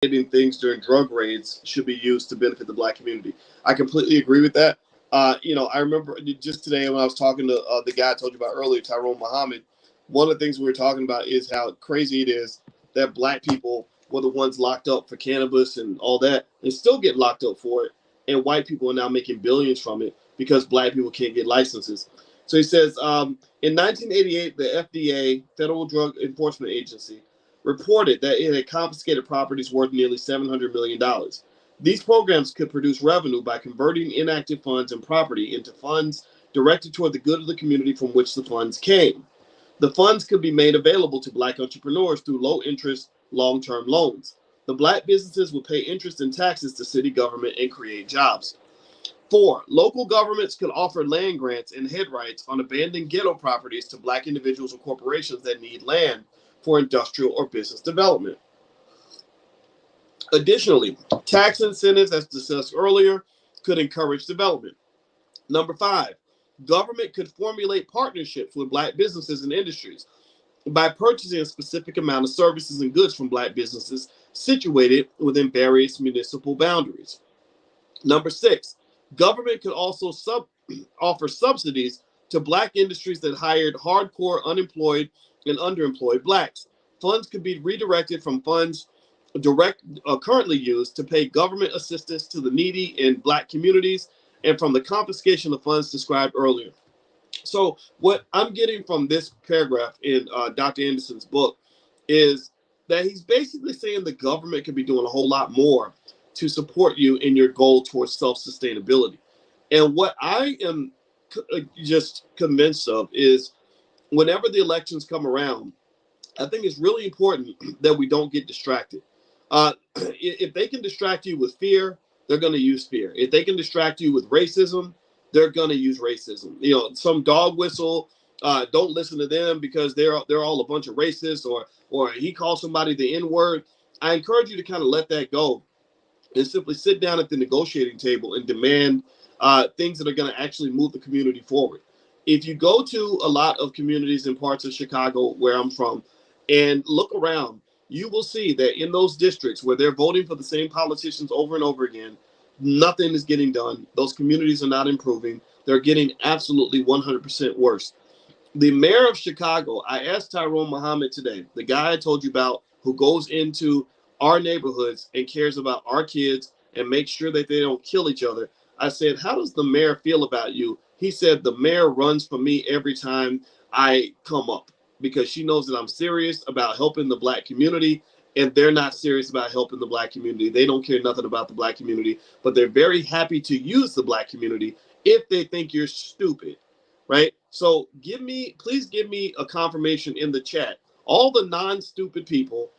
things during drug raids should be used to benefit the black community. I completely agree with that. I remember just today when I was talking to the guy I told you about earlier, Tyrone Muhammad. One of the things we were talking about is how crazy it is that black people were the ones locked up for cannabis and all that, and still get locked up for it, and white people are now making billions from it because black people can't get licenses. So he says, in 1988, the FDA, Federal Drug Enforcement Agency, reported that it had confiscated properties worth nearly $700 million. dollars. These programs could produce revenue by converting inactive funds and property into funds directed toward the good of the community from which the funds came. The funds could be made available to black entrepreneurs through low interest, long term loans. The black businesses would pay interest and taxes to city government and create jobs. Four, local governments could offer land grants and head rights on abandoned ghetto properties to black individuals or corporations that need land for industrial or business development. Additionally, tax incentives, as discussed earlier, could encourage development. Number five, government could formulate partnerships with black businesses and industries by purchasing a specific amount of services and goods from black businesses situated within various municipal boundaries. Number six, government could also offer subsidies to black industries that hired hardcore unemployed and underemployed blacks. Funds could be redirected from funds currently used to pay government assistance to the needy in black communities and from the confiscation of funds described earlier. So what I'm getting from this paragraph in Dr. Anderson's book is that he's basically saying the government could be doing a whole lot more to support you in your goal towards self-sustainability. And what I am just convinced of is whenever the elections come around, I think it's really important that we don't get distracted. If they can distract you with fear, they're going to use fear. If they can distract you with racism, they're going to use racism. Some dog whistle. Don't listen to them because they're all a bunch of racists, or he calls somebody the N word. I encourage you to kind of let that go and simply sit down at the negotiating table and demand things that are going to actually move the community forward. If you go to a lot of communities in parts of Chicago where I'm from and look around, you will see that in those districts where they're voting for the same politicians over and over again, nothing is getting done. Those communities are not improving. They're getting absolutely 100% worse. The mayor of Chicago, I asked Tyrone Muhammad today, the guy I told you about who goes into our neighborhoods and cares about our kids and makes sure that they don't kill each other. I said, how does the mayor feel about you? He said, the mayor runs for me every time I come up because she knows that I'm serious about helping the black community, and they're not serious about helping the black community. They don't care nothing about the black community, but they're very happy to use the black community if they think you're stupid, right? So please give me a confirmation in the chat. All the non-stupid people,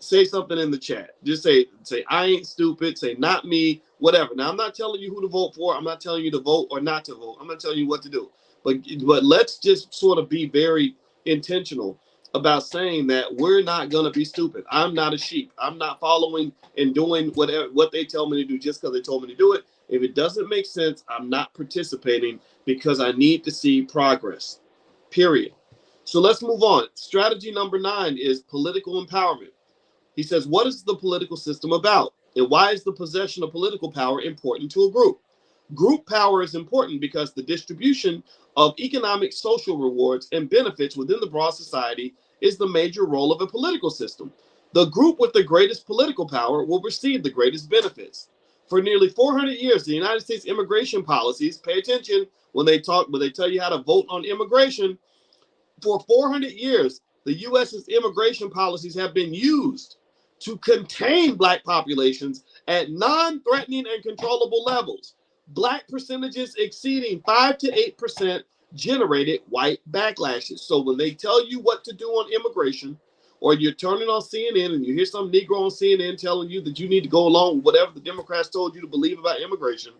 say something in the chat. Just say I ain't stupid. Say not me. Whatever. Now I'm not telling you who to vote for. I'm not telling you to vote or not to vote. I'm not telling you what to do. But let's just sort of be very intentional about saying that we're not gonna be stupid. I'm not a sheep. I'm not following and doing what they tell me to do just because they told me to do it. If it doesn't make sense, I'm not participating because I need to see progress. Period. So let's move on. Strategy number 9 is political empowerment. He says, what is the political system about? And why is the possession of political power important to a group? Group power is important because the distribution of economic, social rewards and benefits within the broad society is the major role of a political system. The group with the greatest political power will receive the greatest benefits. For nearly 400 years, the United States immigration policies, pay attention when they tell you how to vote on immigration. For 400 years, the U.S.'s immigration policies have been used to contain black populations at non-threatening and controllable levels. Black percentages exceeding 5 to 8% generated white backlashes. So when they tell you what to do on immigration, or you're turning on CNN and you hear some Negro on CNN telling you that you need to go along with whatever the Democrats told you to believe about immigration,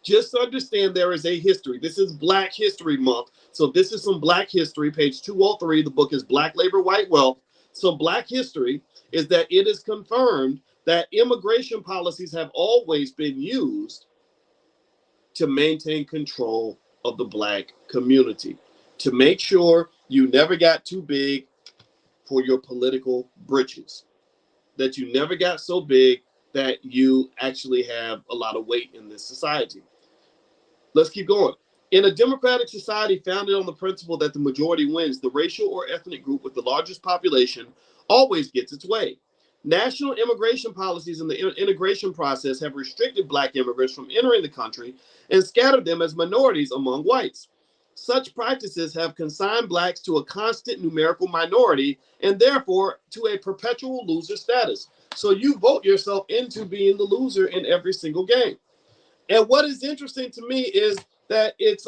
just understand there is a history. This is Black History Month. So this is some Black history, page 203. The book is Black Labor, White Wealth. So Black history is that it is confirmed that immigration policies have always been used to maintain control of the black community, to make sure you never got too big for your political britches. that you never got so big that you actually have a lot of weight in this society. Let's keep going. In a democratic society founded on the principle that the majority wins, the racial or ethnic group with the largest population always gets its way. National immigration policies in the integration process have restricted black immigrants from entering the country and scattered them as minorities among whites. Such practices have consigned blacks to a constant numerical minority and therefore to a perpetual loser status. So you vote yourself into being the loser in every single game. And what is interesting to me is that it's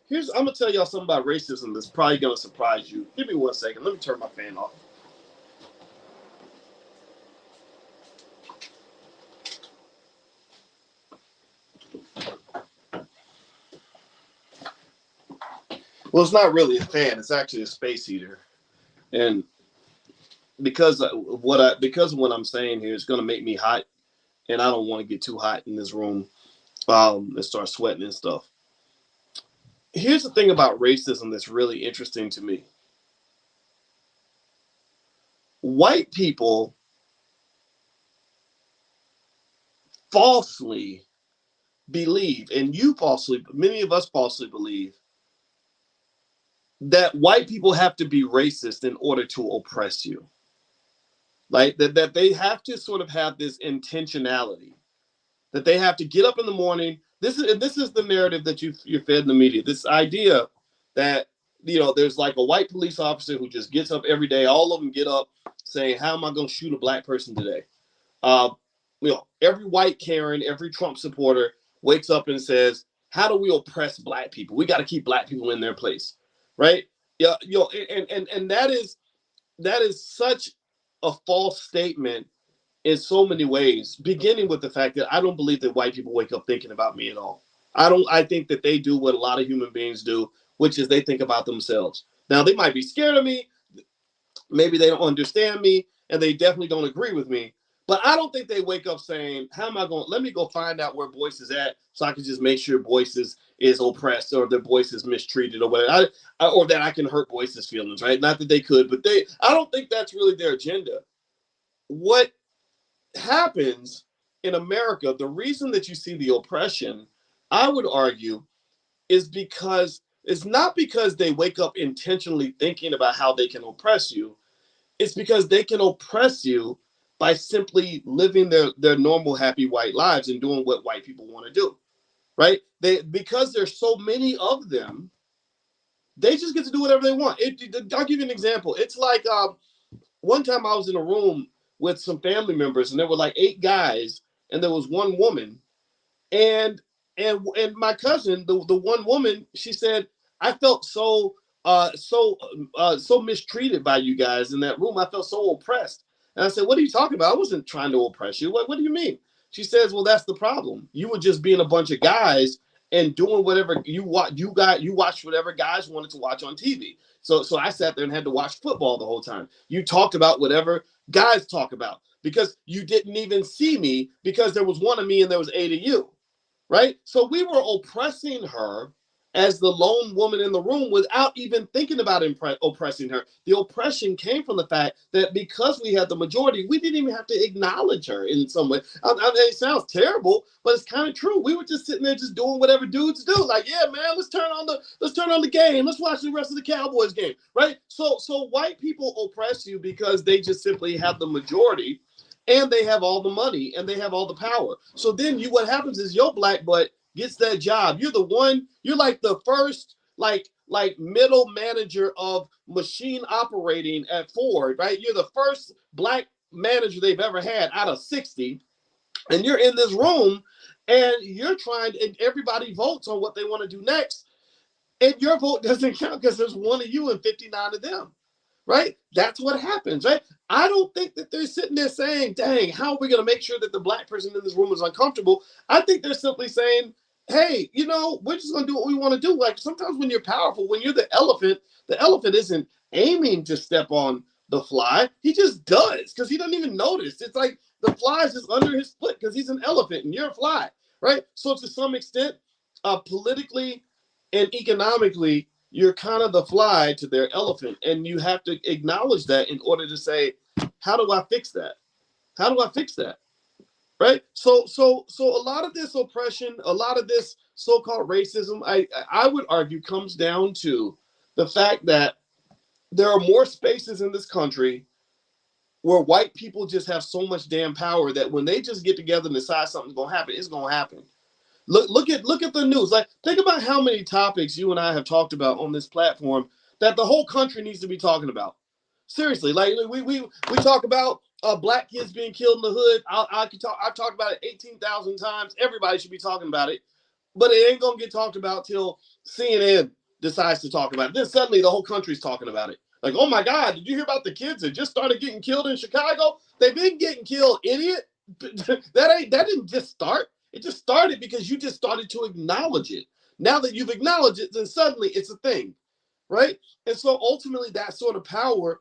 here's I'm gonna tell y'all something about racism that's probably gonna surprise you. Give me 1 second. Let me turn my fan off. Well, it's not really a fan. It's actually a space heater, and because of what I'm saying here is gonna make me hot, and I don't want to get too hot in this room and start sweating and stuff. Here's the thing about racism that's really interesting to me. White people falsely believe, and many of us falsely believe, that white people have to be racist in order to oppress you. Like that they have to sort of have this intentionality, that they have to get up in the morning. This is the narrative that you're fed in the media. This idea that there's like a white police officer who just gets up every day. All of them get up saying, "How am I going to shoot a black person today?" Uh, every white Karen, every Trump supporter wakes up and says, "How do we oppress black people? We got to keep black people in their place," right? Yeah, and that is such a false statement in so many ways, beginning with the fact that I don't believe that white people wake up thinking about me at all. I think that they do what a lot of human beings do, which is they think about themselves. Now, they might be scared of me, maybe they don't understand me, and they definitely don't agree with me. But I don't think they wake up saying, "How am I going? Let me go find out where Boyce is at, so I can just make sure Boyce is oppressed or that Boyce is mistreated or whatever, or that I can hurt Boyce's feelings." Right? Not that they could, but I don't think that's really their agenda. What happens in America, the reason that you see the oppression, I would argue, is because it's not because they wake up intentionally thinking about how they can oppress you. It's because they can oppress you by simply living their normal, happy white lives and doing what white people want to do, right? Because there's so many of them, they just get to do whatever they want. I'll give you an example. It's like one time I was in a room with some family members, and there were like 8 guys, and there was one woman, and my cousin, the one woman, she said, "I felt so mistreated by you guys in that room. I felt so oppressed." And I said, "What are you talking about? I wasn't trying to oppress you. What do you mean?" She says, "Well, that's the problem. You were just being a bunch of guys and doing whatever you watched whatever guys wanted to watch on TV. So I sat there and had to watch football the whole time. You talked about whatever guys talk about because you didn't even see me because there was one of me and there was 8 of you." Right? So we were oppressing her as the lone woman in the room without even thinking about oppressing her. The oppression came from the fact that because we had the majority, we didn't even have to acknowledge her in some way. It sounds terrible, but it's kind of true. We were just sitting there just doing whatever dudes do. Like, "Yeah, man, let's turn on the game. Let's watch the rest of the Cowboys game." Right? So white people oppress you because they just simply have the majority, and they have all the money and they have all the power. So then what happens is your black butt gets that job. You're like the first middle manager of machine operating at Ford, right? You're the first black manager they've ever had out of 60. And you're in this room and and everybody votes on what they want to do next. And your vote doesn't count because there's one of you and 59 of them. Right? That's what happens, right? I don't think that they're sitting there saying, "Dang, how are we going to make sure that the black person in this room is uncomfortable?" I think they're simply saying, "Hey, we're just going to do what we want to do." Like sometimes when you're powerful, when you're the elephant isn't aiming to step on the fly. He just does because he doesn't even notice. It's like the fly is just under his foot because he's an elephant and you're a fly, right? So to some extent, politically and economically, you're kind of the fly to their elephant, and you have to acknowledge that in order to say, how do I fix that? How do I fix that? Right? So a lot of this oppression, a lot of this so-called racism, I would argue comes down to the fact that there are more spaces in this country where white people just have so much damn power that when they just get together and decide something's gonna happen, it's gonna happen. Look at the news. Like, think about how many topics you and I have talked about on this platform that the whole country needs to be talking about. Seriously, like we talk about black kids being killed in the hood. I've talked about it 18,000 times. Everybody should be talking about it, but it ain't gonna get talked about till CNN decides to talk about it. Then suddenly the whole country's talking about it. Like, oh my God, did you hear about the kids that just started getting killed in Chicago? They've been getting killed, idiot. That didn't just start. It just started because you just started to acknowledge it. Now that you've acknowledged it, then suddenly it's a thing, right? And so ultimately, that sort of power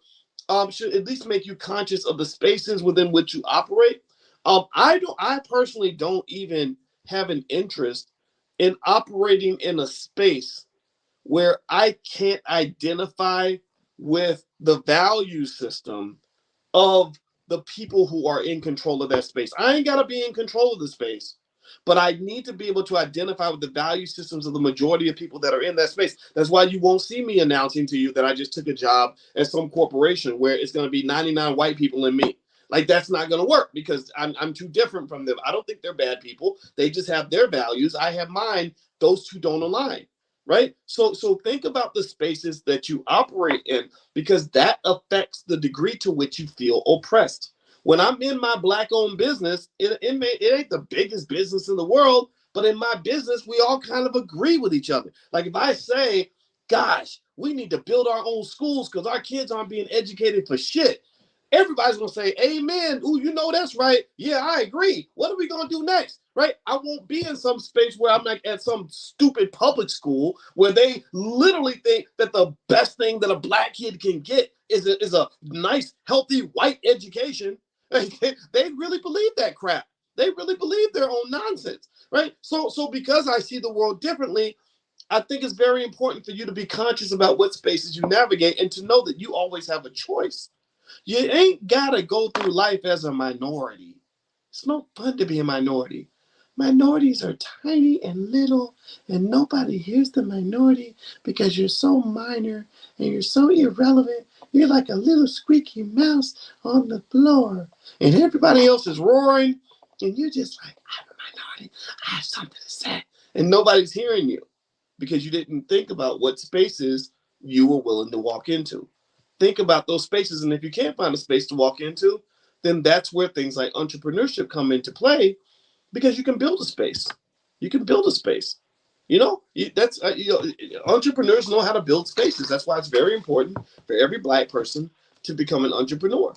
should at least make you conscious of the spaces within which you operate. I personally don't even have an interest in operating in a space where I can't identify with the value system of the people who are in control of that space. I ain't got to be in control of the space, but I need to be able to identify with the value systems of the majority of people that are in that space. That's why you won't see me announcing to you that I just took a job at some corporation where it's going to be 99 white people and me. Like, that's not going to work because I'm too different from them. I don't think they're bad people. They just have their values. I have mine. Those two don't align. Right. So think about the spaces that you operate in, because that affects the degree to which you feel oppressed. When I'm in my black owned business, it ain't the biggest business in the world, but in my business, we all kind of agree with each other. Like, if I say, gosh, we need to build our own schools because our kids aren't being educated for shit, everybody's going to say, amen. Ooh, you know, that's right. Yeah, I agree. What are we going to do next? Right? I won't be in some space where I'm like at some stupid public school where they literally think that the best thing that a black kid can get is a nice, healthy white education. They really believe that crap. They really believe their own nonsense. Right? So because I see the world differently, I think it's very important for you to be conscious about what spaces you navigate and to know that you always have a choice. You ain't gotta go through life as a minority. It's no fun to be a minority. Minorities are tiny and little, and nobody hears the minority because you're so minor and you're so irrelevant. You're like a little squeaky mouse on the floor, and everybody else is roaring, and you're just like, I'm a minority. I have something to say, and nobody's hearing you because you didn't think about what spaces you were willing to walk into. Think about those spaces, and if you can't find a space to walk into, then that's where things like entrepreneurship come into play, because you can build a space. You can build a space. That's entrepreneurs know how to build spaces. That's why it's very important for every black person to become an entrepreneur.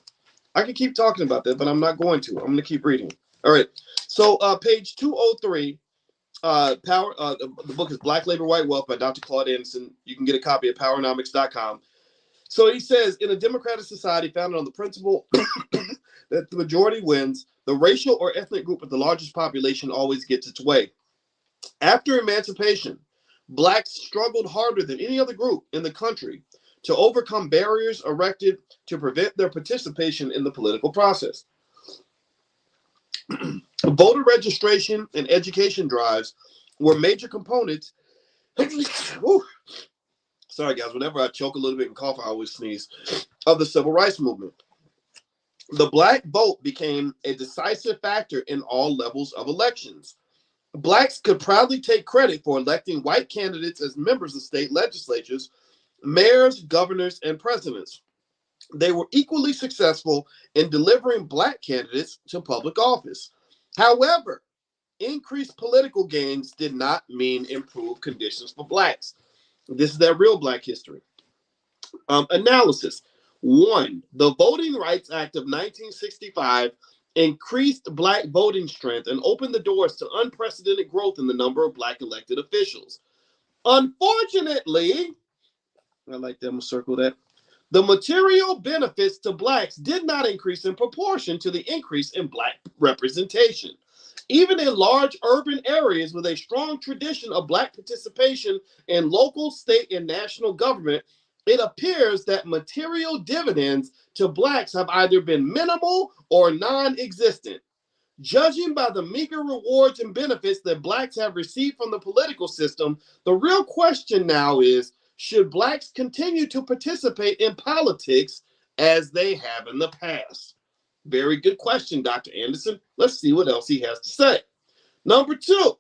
I can keep talking about that, but I'm not going to. I'm going to keep reading. All right. So page 203. The book is Black Labor, White Wealth by Dr. Claude Anderson. You can get a copy at poweronomics.com. So he says, in a democratic society founded on the principle that the majority wins, the racial or ethnic group with the largest population always gets its way. After emancipation, blacks struggled harder than any other group in the country to overcome barriers erected to prevent their participation in the political process. Voter registration and education drives were major components. Sorry, guys. Whenever I choke a little bit and cough, I always sneeze. Of the civil rights movement. The black vote became a decisive factor in all levels of elections. Blacks could proudly take credit for electing white candidates as members of state legislatures, mayors, governors, and presidents. They were equally successful in delivering black candidates to public office. However, increased political gains did not mean improved conditions for blacks. This is that real black history. Analysis. 1. The Voting Rights Act of 1965 increased black voting strength and opened the doors to unprecedented growth in the number of black elected officials. Unfortunately, I like that, I'm gonna circle that. The material benefits to blacks did not increase in proportion to the increase in black representation. Even in large urban areas with a strong tradition of black participation in local, state, and national government, it appears that material dividends to blacks have either been minimal or non existent. Judging by the meager rewards and benefits that blacks have received from the political system, the real question now is, should blacks continue to participate in politics as they have in the past? Very good question, Dr. Anderson. Let's see what else he has to say. Number two,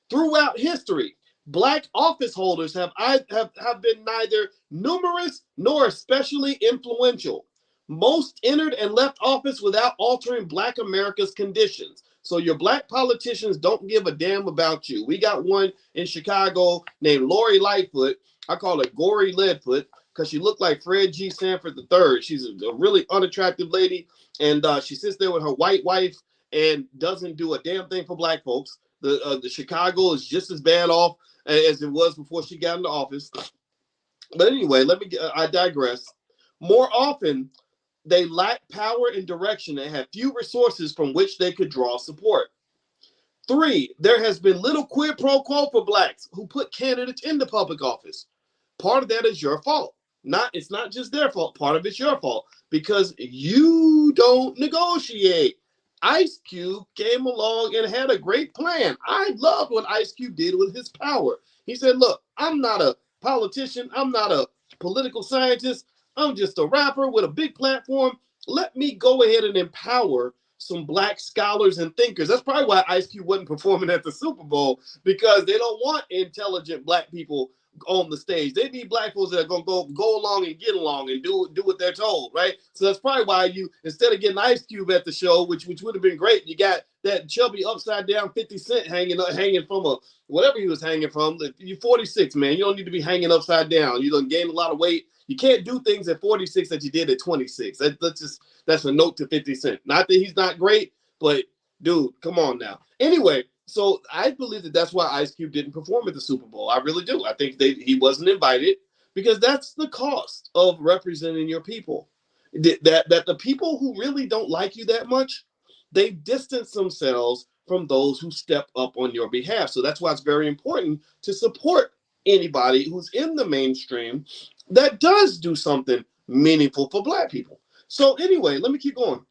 throughout history, black office holders have been neither numerous nor especially influential. Most entered and left office without altering black America's conditions. So your black politicians don't give a damn about you. We got one in Chicago named Lori Lightfoot. I call her Gory Leadfoot because she looked like Fred G. Sanford III. She's a really unattractive lady, and she sits there with her white wife and doesn't do a damn thing for black folks. The Chicago is just as bad off as it was before she got into office. But anyway, I digress. More often, they lack power and direction and have few resources from which they could draw support. 3, there has been little quid pro quo for blacks who put candidates into public office. Part of that is your fault. It's not just their fault. Part of it's your fault because you don't negotiate. Ice Cube came along and had a great plan. I loved what Ice Cube did with his power. He said, look, I'm not a politician. I'm not a political scientist. I'm just a rapper with a big platform. Let me go ahead and empower some black scholars and thinkers. That's probably why Ice Cube wasn't performing at the Super Bowl, because they don't want intelligent black people on the stage. They need black folks that are gonna go along and get along and do what they're told, right? So that's probably why you, instead of getting Ice Cube at the show, which would have been great, you got that chubby upside down 50 Cent hanging from a whatever he was hanging from. You're 46, man. You don't need to be hanging upside down. You done gained a lot of weight. You can't do things at 46 that you did at 26. That's a note to 50 Cent. Not that he's not great, but dude, come on now. Anyway, so I believe that's why Ice Cube didn't perform at the Super Bowl. I really do. I think he wasn't invited because that's the cost of representing your people. That the people who really don't like you that much, they distance themselves from those who step up on your behalf. So that's why it's very important to support anybody who's in the mainstream that does do something meaningful for black people. So anyway, let me keep going.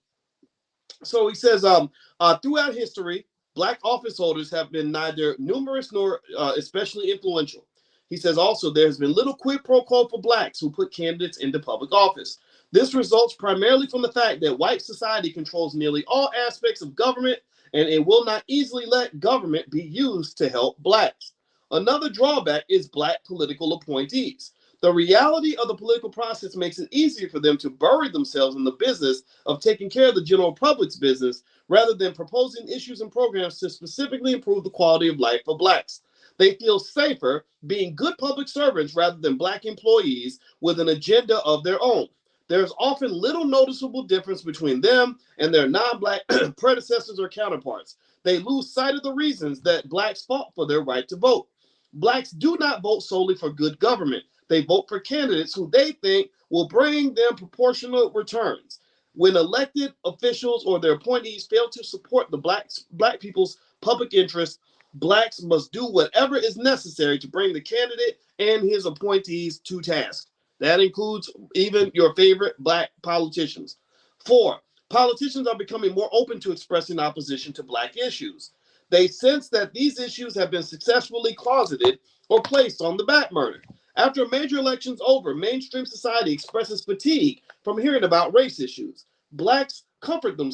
So he says, throughout history, black office holders have been neither numerous nor especially influential. He says also there has been little quid pro quo for blacks who put candidates into public office. This results primarily from the fact that white society controls nearly all aspects of government, and it will not easily let government be used to help blacks. Another drawback is black political appointees. The reality of the political process makes it easier for them to bury themselves in the business of taking care of the general public's business rather than proposing issues and programs to specifically improve the quality of life for blacks. They feel safer being good public servants rather than black employees with an agenda of their own. There's often little noticeable difference between them and their non-black predecessors or counterparts. They lose sight of the reasons that blacks fought for their right to vote. Blacks do not vote solely for good government. They vote for candidates who they think will bring them proportional returns. When elected officials or their appointees fail to support the black people's public interest, blacks must do whatever is necessary to bring the candidate and his appointees to task. That includes even your favorite black politicians. 4, politicians are becoming more open to expressing opposition to black issues. They sense that these issues have been successfully closeted or placed on the back burner. After a major election's over, mainstream society expresses fatigue from hearing about race issues. Blacks comfort them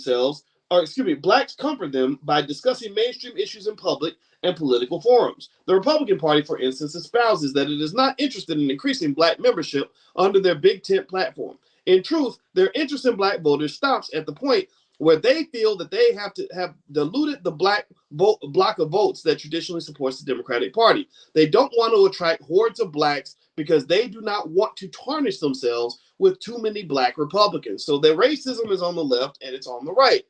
by discussing mainstream issues in public and political forums. The Republican Party, for instance, espouses that it is not interested in increasing black membership under their Big Tent platform. In truth, their interest in black voters stops at the point where they feel that they have to have diluted the block of votes that traditionally supports the Democratic Party. They don't want to attract hordes of blacks because they do not want to tarnish themselves with too many black Republicans. So their racism is on the left and it's on the right.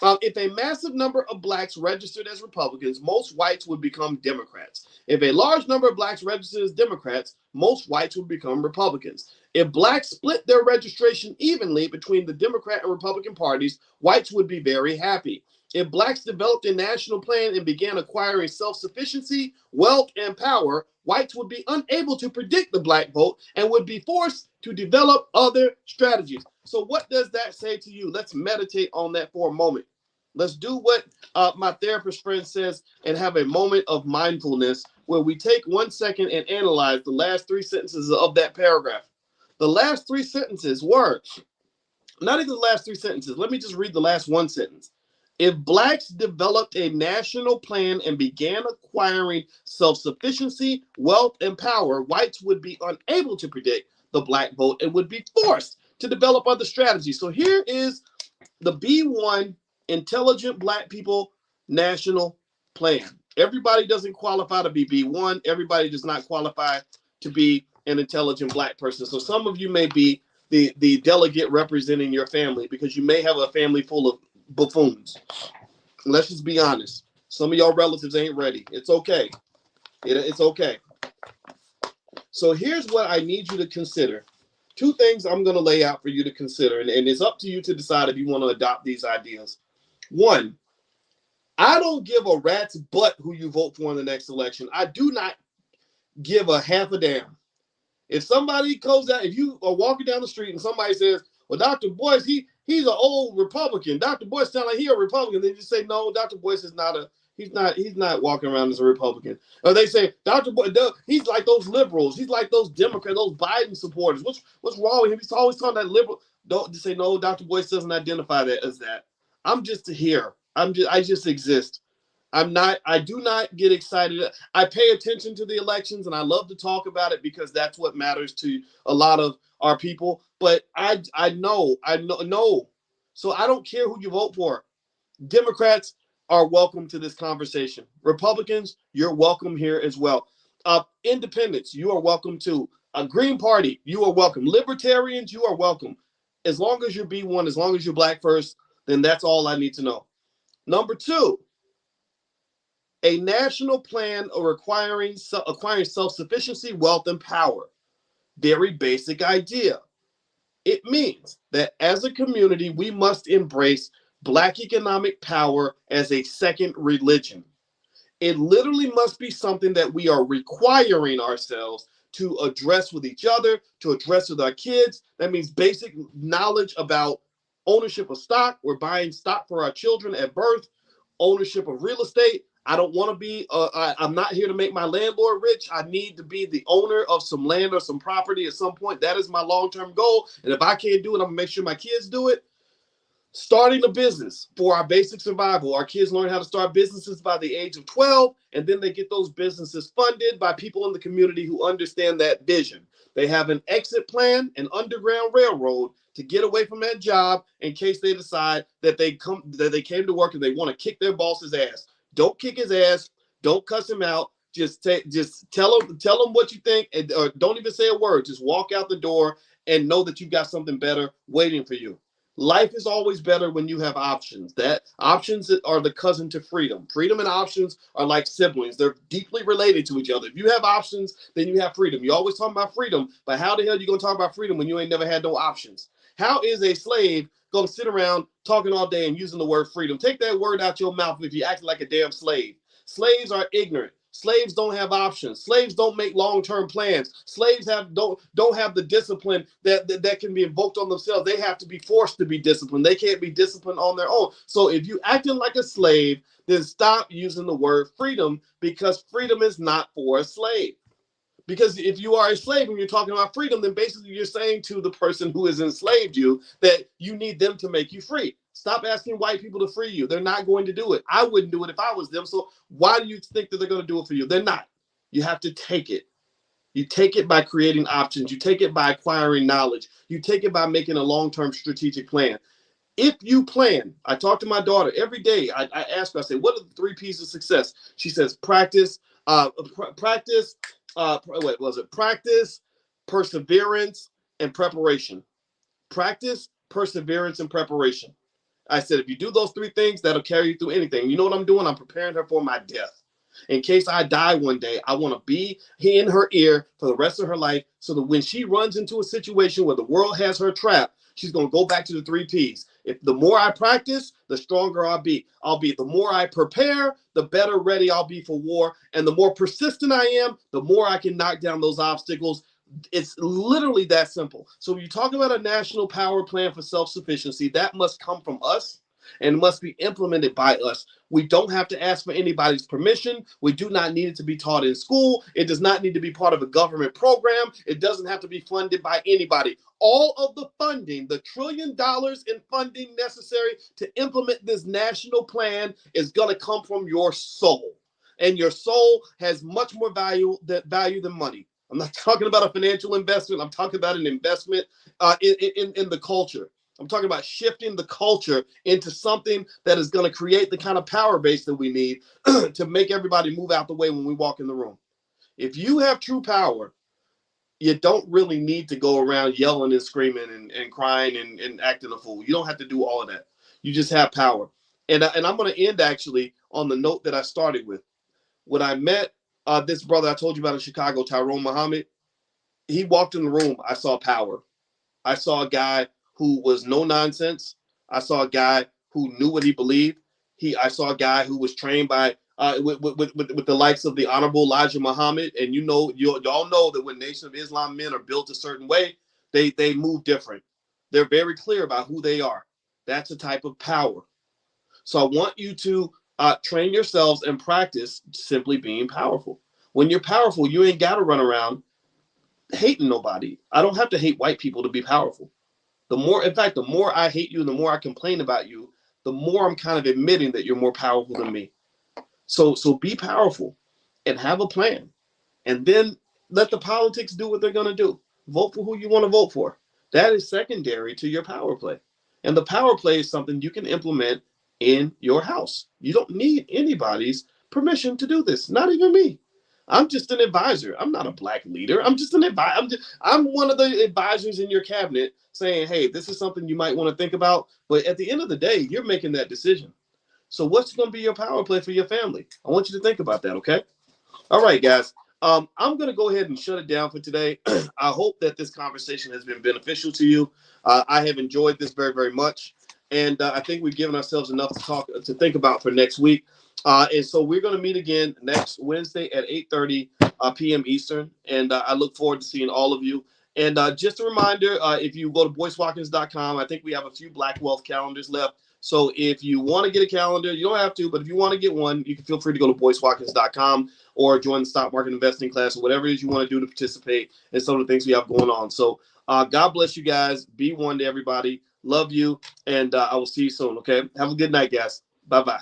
If a massive number of blacks registered as Republicans, most whites would become Democrats. If a large number of blacks registered as Democrats, most whites would become Republicans. If blacks split their registration evenly between the Democrat and Republican parties, whites would be very happy. If blacks developed a national plan and began acquiring self-sufficiency, wealth, and power, whites would be unable to predict the black vote and would be forced to develop other strategies. So what does that say to you? Let's meditate on that for a moment. Let's do what my therapist friend says and have a moment of mindfulness where we take 1 second and analyze the last 3 sentences of that paragraph. The last 3 sentences were, not even the last 3 sentences. Let me just read the last one sentence. If blacks developed a national plan and began acquiring self-sufficiency, wealth, and power, whites would be unable to predict the black vote and would be forced to develop other strategies. So here is the B1 Intelligent Black People National Plan. Everybody doesn't qualify to be B1. Everybody does not qualify to be an intelligent black person. So some of you may be the delegate representing your family because you may have a family full of buffoons. Let's just be honest. Some of y'all relatives ain't ready. It's okay. It's okay. So here's what I need you to consider. 2 things I'm going to lay out for you to consider, and it's up to you to decide if you want to adopt these ideas. 1, I don't give a rat's butt who you vote for in the next election. I do not give a half a damn. If somebody goes out, if you are walking down the street and somebody says, well, Dr. Boyce, he's an old Republican. Dr. Boyce sounds like he's a Republican. Then you say, no, Dr. Boyce is not he's not walking around as a Republican. Or they say, Dr. Boyce, he's like those liberals. He's like those Democrats, those Biden supporters. What's wrong with him? He's always talking that liberal. Don't say, no, Dr. Boyce doesn't identify that as that. I'm just here. I just exist. I do not get excited. I pay attention to the elections and I love to talk about it because that's what matters to a lot of our people. But I know. So I don't care who you vote for. Democrats are welcome to this conversation. Republicans, you're welcome here as well. Independents, you are welcome too. A Green Party, you are welcome. Libertarians, you are welcome. As long as you're B1, as long as you're black first, then that's all I need to know. Number 2, a national plan of acquiring self-sufficiency, wealth, and power. Very basic idea. It means that as a community, we must embrace black economic power as a second religion. It literally must be something that we are requiring ourselves to address with each other, to address with our kids. That means basic knowledge about ownership of stock. We're buying stock for our children at birth, ownership of real estate. I don't want to be, I'm not here to make my landlord rich. I need to be the owner of some land or some property at some point. That is my long-term goal. And if I can't do it, I'm going to make sure my kids do it. Starting a business for our basic survival. Our kids learn how to start businesses by the age of 12, and then they get those businesses funded by people in the community who understand that vision. They have an exit plan, an underground railroad to get away from that job in case they decide that they came to work and they want to kick their boss's ass. Don't kick his ass. Don't cuss him out. Just tell him what you think, or don't even say a word. Just walk out the door and know that you've got something better waiting for you. Life is always better when you have options. That options are the cousin to freedom. Freedom and options are like siblings. They're deeply related to each other. If you have options, then you have freedom. You always talk about freedom, but how the hell are you going to talk about freedom when you ain't never had no options? How is a slave going to sit around talking all day and using the word freedom? Take that word out your mouth if you act like a damn slave. Slaves are ignorant. Slaves don't have options. Slaves don't make long-term plans. Slaves don't have the discipline that can be invoked on themselves. They have to be forced to be disciplined. They can't be disciplined on their own. So if you acting like a slave, then stop using the word freedom, because freedom is not for a slave. Because if you are a slave and you're talking about freedom, then basically you're saying to the person who has enslaved you that you need them to make you free. Stop asking white people to free you. They're not going to do it. I wouldn't do it if I was them. So why do you think that they're going to do it for you? They're not. You have to take it. You take it by creating options. You take it by acquiring knowledge. You take it by making a long-term strategic plan. If you plan, I talk to my daughter every day. I ask her, I say, what are the 3 P's of success? She says, practice, practice, perseverance, and preparation. Practice, perseverance, and preparation. I said, if you do those 3 things, that'll carry you through anything. You know what I'm doing? I'm preparing her for my death. In case I die one day, I want to be in her ear for the rest of her life so that when she runs into a situation where the world has her trapped, she's going to go back to the 3 Ps. If the more I practice, the stronger I'll be. The more I prepare, the better ready I'll be for war. And the more persistent I am, the more I can knock down those obstacles. It's literally that simple. So when you talk about a national power plan for self-sufficiency, that must come from us and must be implemented by us. We don't have to ask for anybody's permission. We do not need it to be taught in school. It does not need to be part of a government program. It doesn't have to be funded by anybody. All of the funding, the $1 trillion in funding necessary to implement this national plan is going to come from your soul. And your soul has much more value than money. I'm not talking about a financial investment. I'm talking about an investment in the culture. I'm talking about shifting the culture into something that is going to create the kind of power base that we need to make everybody move out the way when we walk in the room. If you have true power, you don't really need to go around yelling and screaming and crying and acting a fool. You don't have to do all of that. You just have power. And I'm going to end actually on the note that I started with. When I met this brother I told you about in Chicago, Tyrone Muhammad, he walked in the room. I saw power. I saw a guy who was no nonsense. I saw a guy who knew what he believed. I saw a guy who was trained by with the likes of the Honorable Elijah Muhammad. And y'all know that when Nation of Islam men are built a certain way, they move different. They're very clear about who they are. That's a type of power. So I want you to train yourselves and practice simply being powerful. When you're powerful, you ain't got to run around hating nobody. I don't have to hate white people to be powerful. The more I hate you, the more I complain about you, the more I'm kind of admitting that you're more powerful than me. So be powerful and have a plan. And then let the politics do what they're going to do. Vote for who you want to vote for. That is secondary to your power play. And the power play is something you can implement in your house. You don't need anybody's permission to do this, not even me. I'm just an advisor. I'm not a black leader. I'm just an advisor. I'm one of the advisors in your cabinet saying, hey, this is something you might want to think about. But at the end of the day, you're making that decision. So what's going to be your power play for your family? I want you to think about that, okay? All right, guys. I'm going to go ahead and shut it down for today. I hope that this conversation has been beneficial to you. I have enjoyed this very, very much. And I think we've given ourselves enough to think about for next week. And so we're going to meet again next Wednesday at 8:30 p.m. Eastern. And I look forward to seeing all of you. And just a reminder, if you go to BoyceWatkins.com, I think we have a few Black Wealth calendars left. So if you want to get a calendar, you don't have to, but if you want to get one, you can feel free to go to BoyceWatkins.com or join the stock market investing class or whatever it is you want to do to participate in some of the things we have going on. So God bless you guys. Be one to everybody. Love you. And I will see you soon. Okay. Have a good night, guys. Bye-bye.